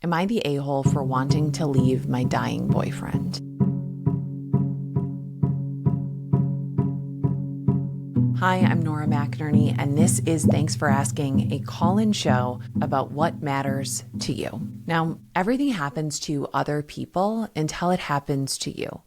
Am I the a-hole for wanting to leave my dying boyfriend? Hi, I'm Nora McInerny, and this is Thanks for Asking, a call-in show about what matters to you. Now, everything happens to other people until it happens to you.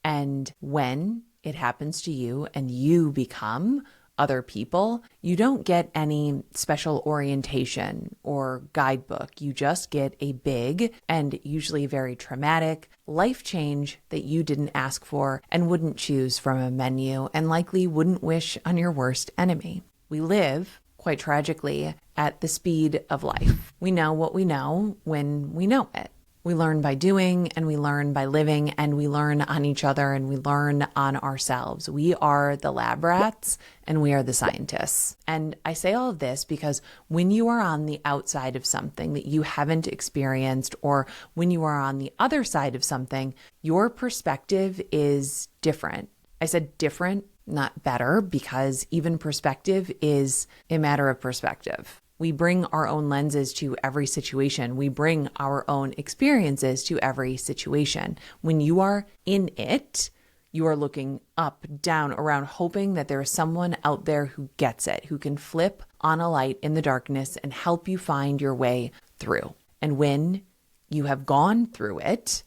And when it happens to you and you become other people, you don't get any special orientation or guidebook. You just get a big and usually very traumatic life change that you didn't ask for and wouldn't choose from a menu and likely wouldn't wish on your worst enemy. We live, quite tragically, at the speed of life. We know what we know when we know it. We learn by doing, and we learn by living, and we learn on each other, and we learn on ourselves. We are the lab rats, and we are the scientists. And I say all of this because when you are on the outside of something that you haven't experienced, or when you are on the other side of something, your perspective is different. I said different, not better, because even perspective is a matter of perspective. We bring our own lenses to every situation. We bring our own experiences to every situation. When you are in it, you are looking up, down, around, hoping that there is someone out there who gets it, who can flip on a light in the darkness and help you find your way through. And when you have gone through it,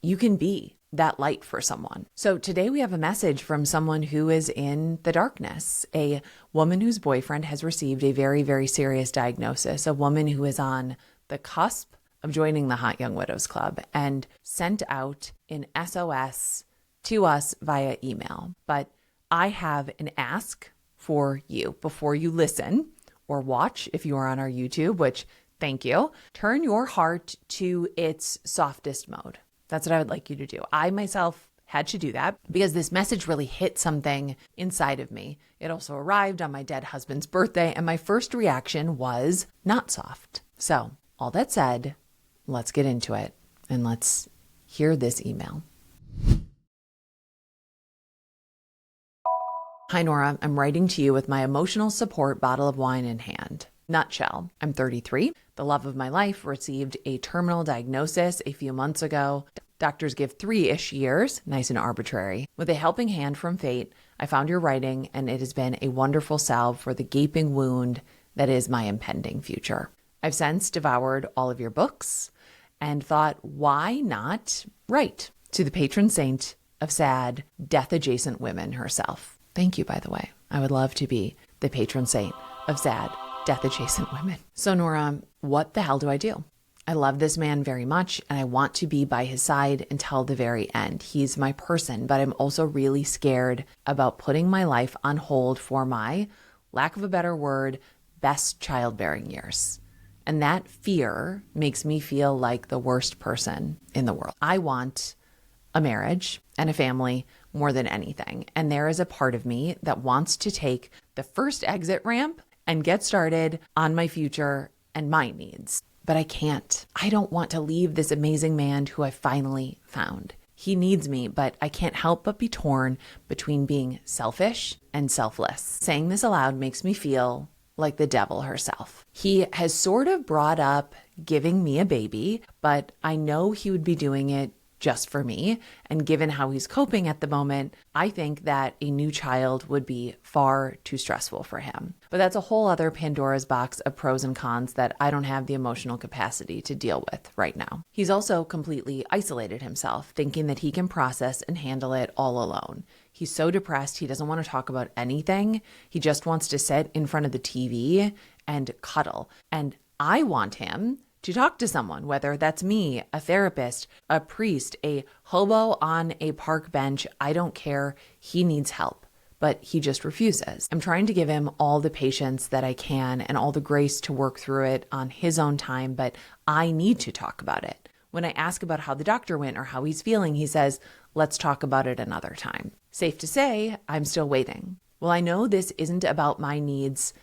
you can be that light for someone. So today we have a message from someone who is in the darkness, a woman whose boyfriend has received a very, very serious diagnosis, a woman who is on the cusp of joining the Hot Young Widows Club and sent out an SOS to us via email. But I have an ask for you before you listen or watch if you are on our YouTube, which thank you. Turn your heart to its softest mode. That's what I would like you to do. I myself had to do that because this message really hit something inside of me. It also arrived on my dead husband's birthday, and my first reaction was not soft. So, all that said, let's get into it and let's hear this email. Hi, Nora. I'm writing to you with my emotional support bottle of wine in hand. Nutshell, I'm 33. The love of my life received a terminal diagnosis a few months ago. Doctors give 3-ish years, nice and arbitrary. With a helping hand from fate, I found your writing, and it has been a wonderful salve for the gaping wound that is my impending future. I've since devoured all of your books and thought, why not write to the patron saint of sad, death-adjacent women herself? Thank you, by the way. I would love to be the patron saint of sad, death-adjacent women. So Nora, what the hell do I do? I love this man very much, and I want to be by his side until the very end. He's my person, but I'm also really scared about putting my life on hold for my, lack of a better word, best childbearing years. And that fear makes me feel like the worst person in the world. I want a marriage and a family more than anything. And there is a part of me that wants to take the first exit ramp and get started on my future and my needs. But I can't. I don't want to leave this amazing man who I finally found. He needs me, but I can't help but be torn between being selfish and selfless. Saying this aloud makes me feel like the devil herself. He has sort of brought up giving me a baby, but I know he would be doing it just for me. And given how he's coping at the moment, I think that a new child would be far too stressful for him. But that's a whole other Pandora's box of pros and cons that I don't have the emotional capacity to deal with right now. He's also completely isolated himself, thinking that he can process and handle it all alone. He's so depressed, he doesn't want to talk about anything. He just wants to sit in front of the TV and cuddle. And I want him to talk to someone, whether that's me, a therapist, a priest, a hobo on a park bench. I don't care. He needs help, but he just refuses. I'm trying to give him all the patience that I can and all the grace to work through it on his own time, but I need to talk about it. When I ask about how the doctor went or how he's feeling, he says, let's talk about it another time. Safe to say, I'm still waiting. Well, I know this isn't about my needs.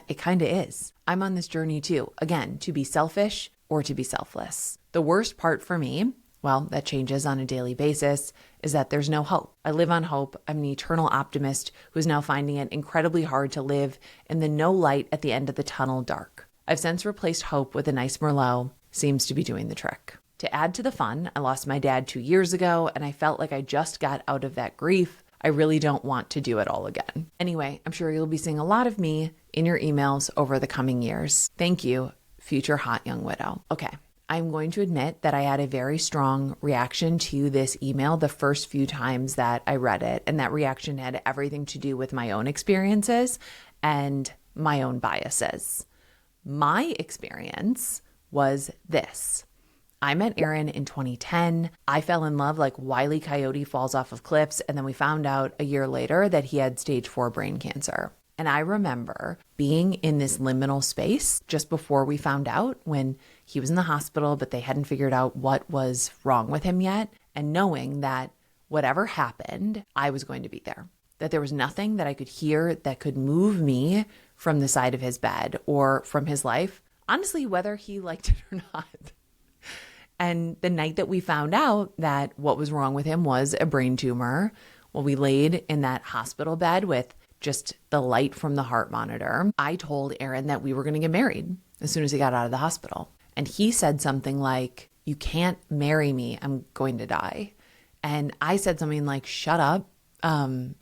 It kind of is. I'm on this journey too, again, to be selfish or to be selfless. The worst part for me, well, that changes on a daily basis, is that there's no hope. I live on hope. I'm an eternal optimist who's now finding it incredibly hard to live in the no light at the end of the tunnel dark. I've since replaced hope with a nice Merlot seems to be doing the trick. To add to the fun, I lost my dad 2 years ago, and I felt like I just got out of that grief. I really don't want to do it all again. Anyway, I'm sure you'll be seeing a lot of me in your emails over the coming years. Thank you, future hot young widow. Okay, I'm going to admit that I had a very strong reaction to this email the first few times that I read it, and that reaction had everything to do with my own experiences and my own biases. My experience was this. I met Aaron in 2010. I fell in love like Wile E. Coyote falls off of cliffs, and then we found out a year later that he had stage 4 brain cancer. And I remember being in this liminal space just before we found out, when he was in the hospital, but they hadn't figured out what was wrong with him yet, and knowing that whatever happened, I was going to be there. That there was nothing that I could hear that could move me from the side of his bed or from his life, honestly, whether he liked it or not. And the night that we found out that what was wrong with him was a brain tumor, well, we laid in that hospital bed with just the light from the heart monitor. I told Aaron that we were going to get married as soon as he got out of the hospital. And he said something like, "You can't marry me. I'm going to die." And I said something like, "Shut up.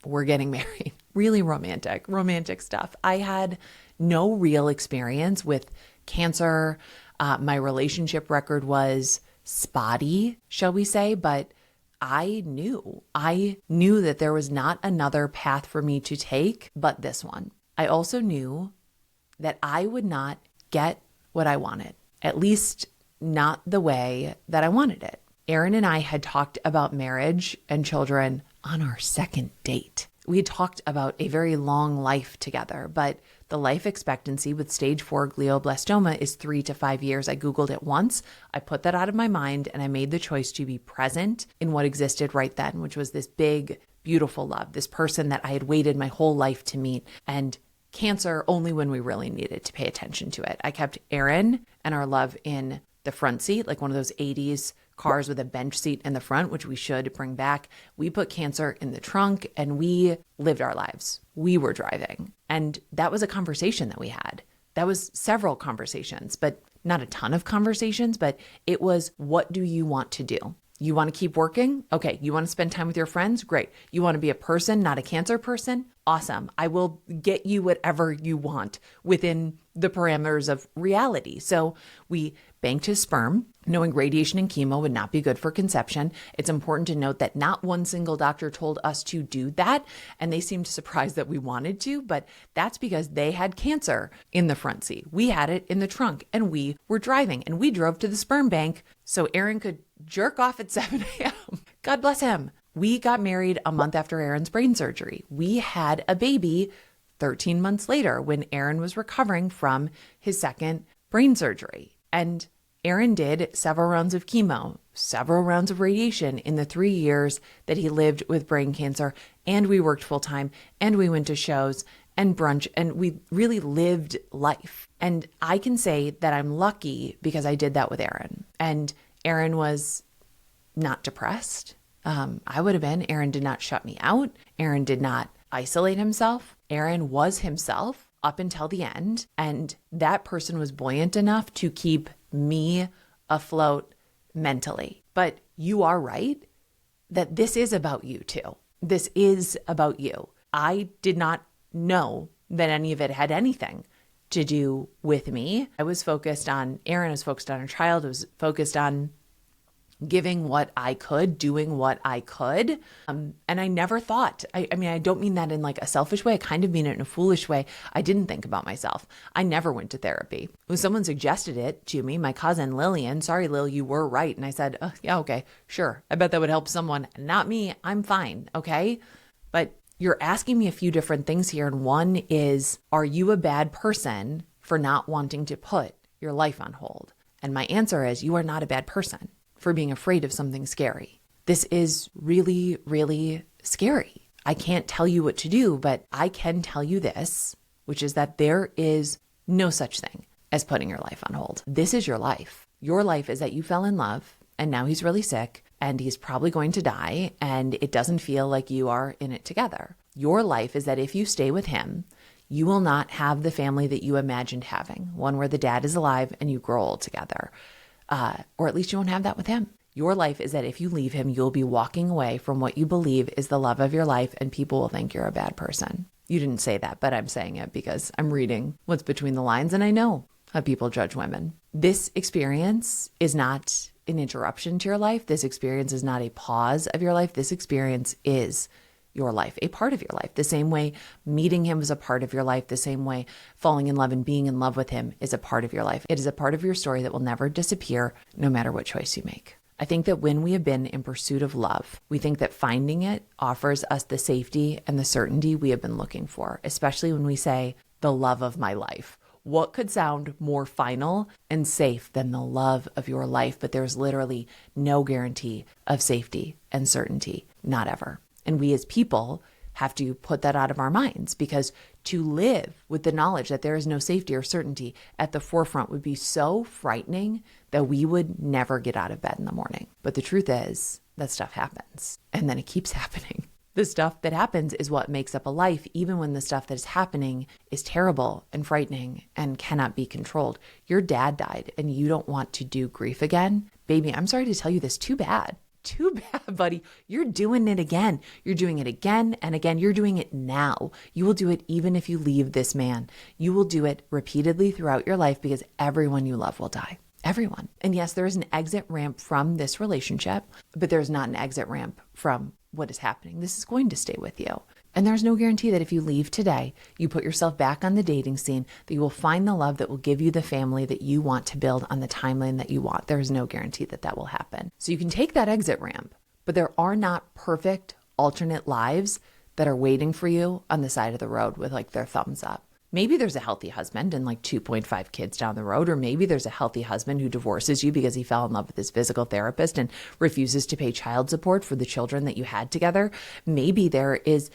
We're getting married." Really romantic stuff. I had no real experience with cancer. My relationship record was spotty, shall we say, but I knew that there was not another path for me to take but this one. I also knew that I would not get what I wanted, at least not the way that I wanted it. Aaron and I had talked about marriage and children on our second date. We had talked about a very long life together, but the life expectancy with stage 4 glioblastoma is 3 to 5 years. I Googled it once. I put that out of my mind, and I made the choice to be present in what existed right then, which was this big, beautiful love, this person that I had waited my whole life to meet, and cancer only when we really needed to pay attention to it. I kept Aaron and our love in the front seat, like one of those 80s cars with a bench seat in the front, which we should bring back. We put cancer in the trunk, and we lived our lives. We were driving. And that was a conversation that we had. That was several conversations, but not a ton of conversations, but it was, what do you want to do? You want to keep working? Okay. You want to spend time with your friends? Great. You want to be a person, not a cancer person? Awesome. I will get you whatever you want within the parameters of reality. So we banked his sperm, knowing radiation and chemo would not be good for conception. It's important to note that not one single doctor told us to do that, and they seemed surprised that we wanted to, but that's because they had cancer in the front seat. We had it in the trunk, and we were driving, and we drove to the sperm bank so Aaron could jerk off at 7 a.m. God bless him. We got married a month after Aaron's brain surgery. We had a baby 13 months later when Aaron was recovering from his second brain surgery. And Aaron did several rounds of chemo, several rounds of radiation in the 3 years that he lived with brain cancer. And we worked full time, and we went to shows and brunch, and we really lived life. And I can say that I'm lucky because I did that with Aaron. And Aaron was not depressed. I would have been. Aaron did not shut me out. Aaron did not isolate himself. Aaron was himself up until the end. And that person was buoyant enough to keep me afloat mentally. But you are right that this is about you too. This is about you. I did not know that any of it had anything to do with me. I was focused on Aaron, I was focused on our child, I was focused on giving what I could, doing what I could. And I never thought, I mean, I don't mean that in like a selfish way. I kind of mean it in a foolish way. I didn't think about myself. I never went to therapy. When someone suggested it to me, my cousin Lillian, sorry, Lil, you were right. And I said, oh, yeah, okay, sure. I bet that would help someone. Not me. I'm fine. Okay. But you're asking me a few different things here. And one is, are you a bad person for not wanting to put your life on hold? And my answer is, you are not a bad person for being afraid of something scary. This is really, really scary. I can't tell you what to do, but I can tell you this, which is that there is no such thing as putting your life on hold. This is your life. Your life is that you fell in love and now he's really sick and he's probably going to die and it doesn't feel like you are in it together. Your life is that if you stay with him, you will not have the family that you imagined having, one where the dad is alive and you grow old together. or at least you won't have that with him. Your life is that if you leave him, you'll be walking away from what you believe is the love of your life, and people will think you're a bad person. You didn't say that, but I'm saying it because I'm reading what's between the lines, and I know how people judge women. This experience is not an interruption to your life. This experience is not a pause of your life. This experience is your life, a part of your life. The same way meeting him is a part of your life, the same way falling in love and being in love with him is a part of your life. It is a part of your story that will never disappear, no matter what choice you make. I think that when we have been in pursuit of love, we think that finding it offers us the safety and the certainty we have been looking for, especially when we say, the love of my life. What could sound more final and safe than the love of your life? But there's literally no guarantee of safety and certainty, not ever. And we as people have to put that out of our minds, because to live with the knowledge that there is no safety or certainty at the forefront would be so frightening that we would never get out of bed in the morning. But the truth is that stuff happens, and then it keeps happening. The stuff that happens is what makes up a life, even when the stuff that is happening is terrible and frightening and cannot be controlled. Your dad died and you don't want to do grief again. Baby, I'm sorry to tell you this, too bad. Too bad, buddy. You're doing it again. You're doing it again and again. You're doing it now. You will do it even if you leave this man. You will do it repeatedly throughout your life, because everyone you love will die. Everyone. And yes, there is an exit ramp from this relationship, but there's not an exit ramp from what is happening. This is going to stay with you. And there's no guarantee that if you leave today, you put yourself back on the dating scene, that you will find the love that will give you the family that you want to build on the timeline that you want. There is no guarantee that that will happen. So you can take that exit ramp, but there are not perfect alternate lives that are waiting for you on the side of the road with like their thumbs up. Maybe there's a healthy husband and like 2.5 kids down the road, or maybe there's a healthy husband who divorces you because he fell in love with his physical therapist and refuses to pay child support for the children that you had together. Maybe there's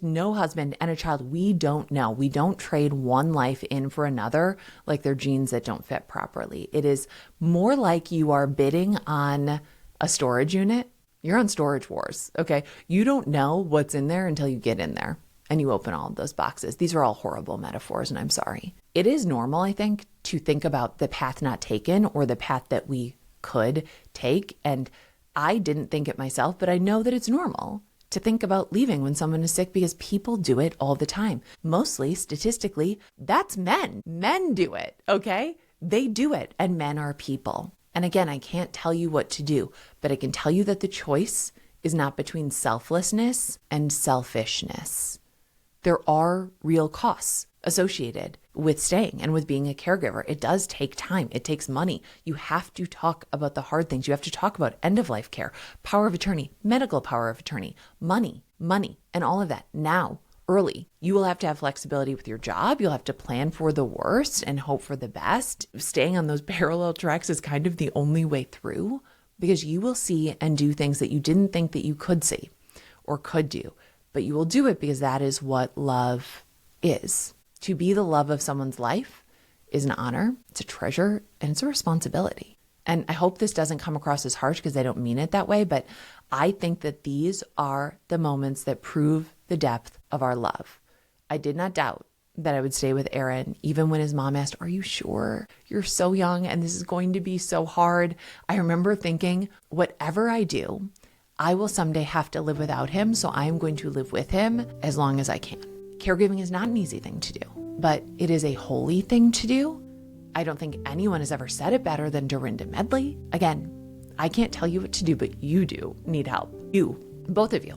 no husband and a child. We don't know. We don't trade one life in for another like they're jeans that don't fit properly. It is more like you are bidding on a storage unit. You're on Storage Wars, okay? You don't know what's in there until you get in there and you open all of those boxes. These are all horrible metaphors, and I'm sorry. It is normal, I think, to think about the path not taken or the path that we could take. And I didn't think it myself, but I know that it's normal to think about leaving when someone is sick, because people do it all the time. Mostly, statistically, that's men. Men do it, okay? They do it, and men are people. And again, I can't tell you what to do, but I can tell you that the choice is not between selflessness and selfishness. There are real costs associated with staying and with being a caregiver. It does take time. It takes money. You have to talk about the hard things. You have to talk about end-of-life care, power of attorney, medical power of attorney, money, and all of that now, early. You will have to have flexibility with your job. You'll have to plan for the worst and hope for the best. Staying on those parallel tracks is kind of the only way through, because you will see and do things that you didn't think that you could see or could do. But you will do it because that is what love is. To be the love of someone's life is an honor, it's a treasure, and it's a responsibility. And I hope this doesn't come across as harsh, because I don't mean it that way, but I think that these are the moments that prove the depth of our love. I did not doubt that I would stay with Aaron, even when his mom asked, "Are you sure? You're so young and this is going to be so hard." I remember thinking, whatever I do, I will someday have to live without him, so I am going to live with him as long as I can. Caregiving is not an easy thing to do, but it is a holy thing to do. I don't think anyone has ever said it better than Dorinda Medley. Again, I can't tell you what to do, but you do need help. You, both of you,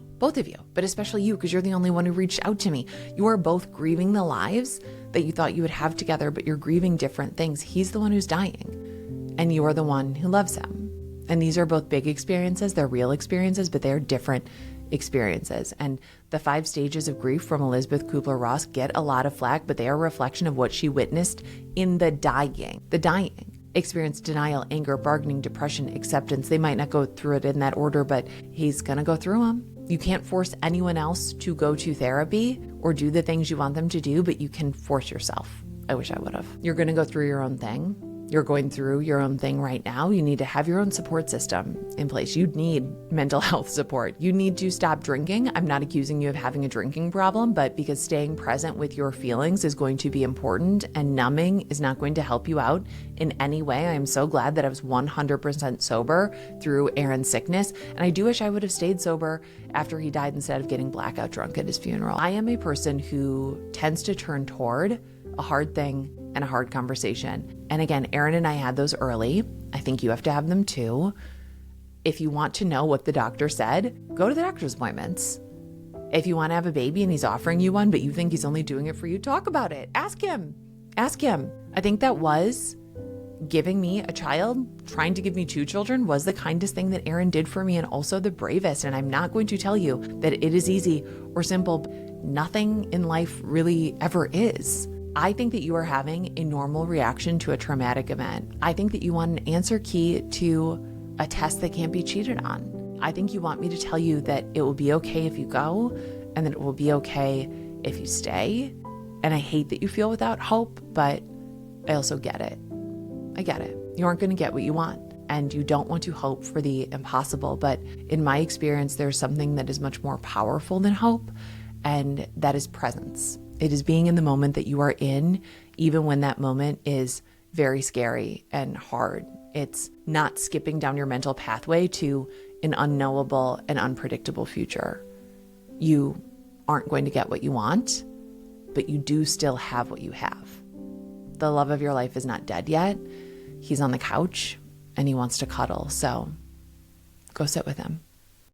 but especially you, because you're the only one who reached out to me. You are both grieving the lives that you thought you would have together, but you're grieving different things. He's the one who's dying, and you are the one who loves him. And these are both big experiences. They're real experiences, but they're different experiences. And the 5 stages of grief from Elizabeth Kubler-Ross get a lot of flack, but they are a reflection of what she witnessed in the dying. The dying experienced denial, anger, bargaining, depression, acceptance. They might not go through it in that order, but he's going to go through them. You can't force anyone else to go to therapy or do the things you want them to do, but you can force yourself. I wish I would have. You're going to go through your own thing. you're going through your own thing right now, you need to have your own support system in place. You need mental health support. You need to stop drinking. I'm not accusing you of having a drinking problem, but because staying present with your feelings is going to be important and numbing is not going to help you out in any way. I am so glad that I was 100% sober through Aaron's sickness. And I do wish I would have stayed sober after he died instead of getting blackout drunk at his funeral. I am a person who tends to turn toward a hard thing and a hard conversation. And again, Aaron and I had those early. I think you have to have them too. If you want to know what the doctor said, go to the doctor's appointments. If you want to have a baby and he's offering you one, but you think he's only doing it for you, talk about it. Ask him. Ask him. I think that was giving me a child, trying to give me 2 children, was the kindest thing that Aaron did for me and also the bravest. And I'm not going to tell you that it is easy or simple. Nothing in life really ever is. I think that you are having a normal reaction to a traumatic event. I think that you want an answer key to a test that can't be cheated on. I think you want me to tell you that it will be okay if you go and that it will be okay if you stay. And I hate that you feel without hope, but I also get it. I get it. You aren't going to get what you want and you don't want to hope for the impossible. But in my experience, there's something that is much more powerful than hope, and that is presence. It is being in the moment that you are in, even when that moment is very scary and hard. It's not skipping down your mental pathway to an unknowable and unpredictable future. You aren't going to get what you want, but you do still have what you have. The love of your life is not dead yet. He's on the couch and he wants to cuddle. So go sit with him.